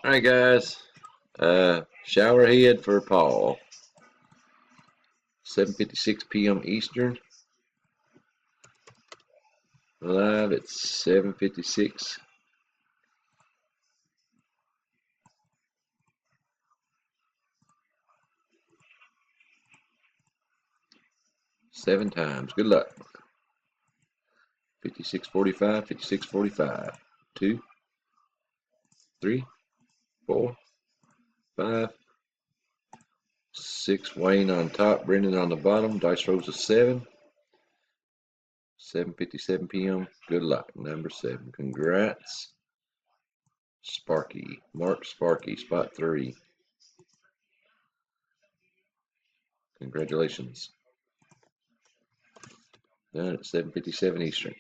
All right, guys. Shower head for Paul. 7:56 p.m. Eastern. Live at 7:56. Seven times. Good luck. 56:45. 56:45. 2, 3, 4, 5, 6. Wayne on top. Brendan on the bottom. Dice rolls a 7. 7:57 p.m. Good luck. Number 7. Congrats. Sparky. Mark Sparky. Spot 3. Congratulations. Done at 7:57 Eastern.